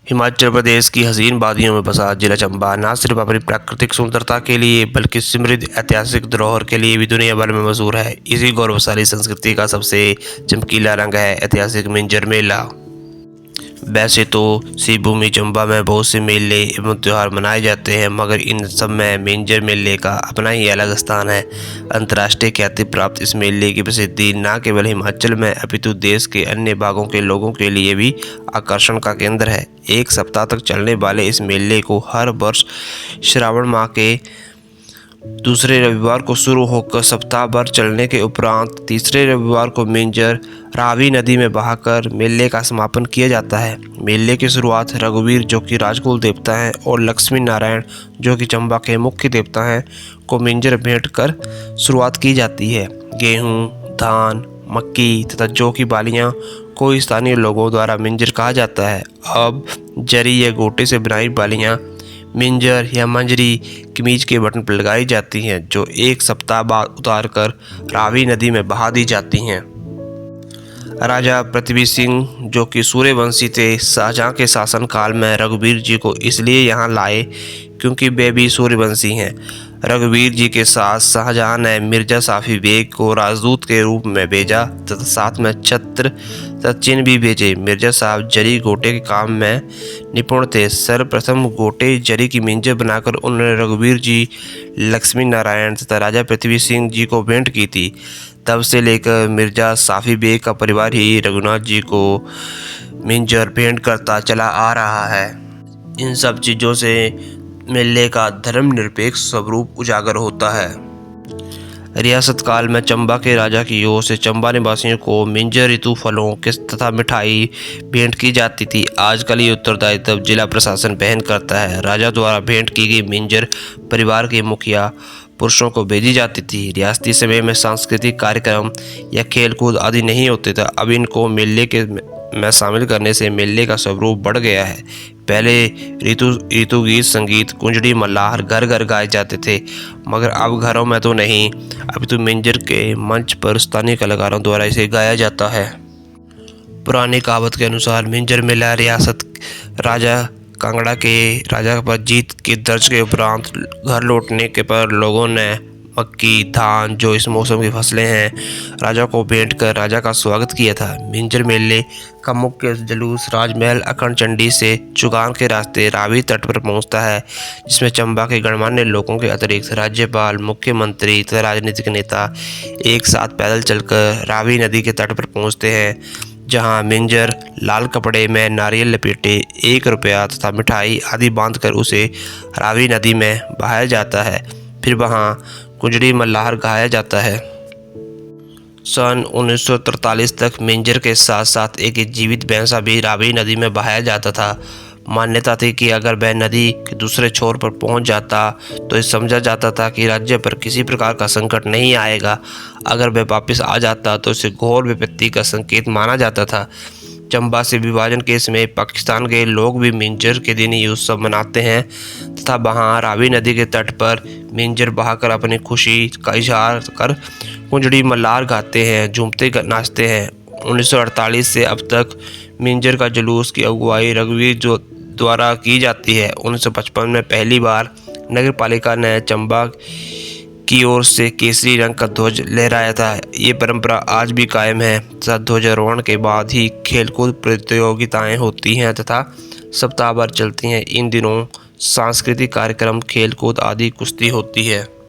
हिमाचल प्रदेश की हसीन वादियों में बसा जिला चंबा न सिर्फ अपनी प्राकृतिक सुंदरता के लिए बल्कि समृद्ध ऐतिहासिक धरोहर के लिए भी दुनिया भर में मशहूर है। इसी गौरवशाली संस्कृति का सबसे चमकीला रंग है ऐतिहासिक मिंजर मेला। वैसे तो श्रीभूमि चंबा में बहुत से मेले एवं त्यौहार मनाए जाते हैं, मगर इन सब में मिंजर मेले का अपना ही अलग स्थान है। अंतर्राष्ट्रीय ख्याति प्राप्त इस मेले की प्रसिद्धि न केवल हिमाचल में अपितु देश के अन्य भागों के लोगों के लिए भी आकर्षण का केंद्र है। एक सप्ताह तक चलने वाले इस मेले को हर वर्ष श्रावण माह के दूसरे रविवार को शुरू होकर सप्ताह भर चलने के उपरांत तीसरे रविवार को मिंजर रावी नदी में बहाकर मेले का समापन किया जाता है। मेले की शुरुआत रघुवीर जो कि राजकुल देवता हैं और लक्ष्मी नारायण जो कि चंबा के मुख्य देवता हैं को मिंजर भेंट कर शुरुआत की जाती है। गेहूँ, धान, मक्की तथा जौ की बालियाँ को स्थानीय लोगों द्वारा मिंजर कहा जाता है। अब जरी या गोटे से बनाई बालियाँ मिंजर या मंजरी कमीज के बटन पर लगाई जाती हैं, जो एक सप्ताह बाद उतारकर रावी नदी में बहा दी जाती हैं। राजा पृथ्वी सिंह जो कि सूर्यवंशी थे, शाहजहां के शासनकाल में रघुवीर जी को इसलिए यहाँ लाए क्योंकि वे भी सूर्यवंशी हैं। रघुवीर जी के साथ शाहजहां ने मिर्जा साफी बेग को राजदूत के रूप में भेजा तथा साथ में छत्र तथा चिन्ह भी भेजे। मिर्जा साहब जरी गोटे के काम में निपुण थे। सर्वप्रथम गोटे जरी की मिंजर बनाकर उन्होंने रघुवीर जी, लक्ष्मी नारायण तथा राजा पृथ्वी सिंह जी को भेंट की थी। तब से लेकर मिर्जा साफी बेग का परिवार ही रघुनाथ जी को मिंजर भेंट करता चला आ रहा है। इन सब चीज़ों से मेले का धर्मनिरपेक्ष स्वरूप उजागर होता है। रियासत काल में चंबा के राजा की ओर से चंबा निवासियों को मिंजर ऋतु फलों के तथा मिठाई भेंट की जाती थी। आजकल ये उत्तरदायित्व जिला प्रशासन वहन करता है। राजा द्वारा भेंट की गई मिंजर परिवार के मुखिया पुरुषों को भेजी जाती थी। रियासती समय में सांस्कृतिक कार्यक्रम या खेलकूद आदि नहीं होते थे। अब इनको मेले के में शामिल करने से मेले का स्वरूप बढ़ गया है। पहले ऋतु गीत, संगीत, कुंजड़ी, मल्लाहर घर घर गाए जाते थे, मगर अब घरों में तो नहीं, अभी तो मिंजर के मंच पर स्थानीय कलाकारों द्वारा इसे गाया जाता है। पुरानी कहावत के अनुसार मिंजर मेला रियासत राजा कांगड़ा के राजा पर जीत के दर्ज के उपरांत घर लौटने के पर लोगों ने मक्की, धान जो इस मौसम की फसलें हैं, राजा को भेंट कर राजा का स्वागत किया था। मिंजर मेले का मुख्य जुलूस राजमहल अखंड चंडी से चुगान के रास्ते रावी तट पर पहुंचता है, जिसमें चंबा के गणमान्य लोगों के अतिरिक्त राज्यपाल, मुख्यमंत्री तथा राजनीतिक नेता एक साथ पैदल चलकर रावी नदी के तट पर पहुँचते हैं, जहां मिंजर लाल कपड़े में नारियल लपेटे 1 रुपया तथा मिठाई आदि बांधकर उसे रावी नदी में बहाया जाता है। फिर वहां कुंजड़ी मल्लाहर गाया जाता है। सन 1943 तक मिंजर के साथ साथ एक जीवित भैंसा भी रावी नदी में बहाया जाता था। मान्यता थी कि अगर वह नदी के दूसरे छोर पर पहुंच जाता तो ये समझा जाता था कि राज्य पर किसी प्रकार का संकट नहीं आएगा। अगर वह वापस आ जाता तो इसे घोर विपत्ति का संकेत माना जाता था। चंबा से विभाजन के समय पाकिस्तान के लोग भी मिंजर के दिन ये उत्सव मनाते हैं तथा वहाँ रावी नदी के तट पर मिंजर बहाकर अपनी खुशी का इजहार कर कुंजड़ी मल्लाहर गाते हैं, झूमते नाचते हैं। 1948 से अब तक मिंजर का जुलूस की अगुवाई रघुवीर जो द्वारा की जाती है। 1955 में पहली बार नगर पालिका ने चंबा की ओर से केसरी रंग का ध्वज लहराया था। ये परंपरा आज भी कायम है तथा ध्वजारोहण के बाद ही खेलकूद प्रतियोगिताएं होती हैं तथा सप्ताह भर चलती हैं। इन दिनों सांस्कृतिक कार्यक्रम, खेलकूद आदि कुश्ती होती है।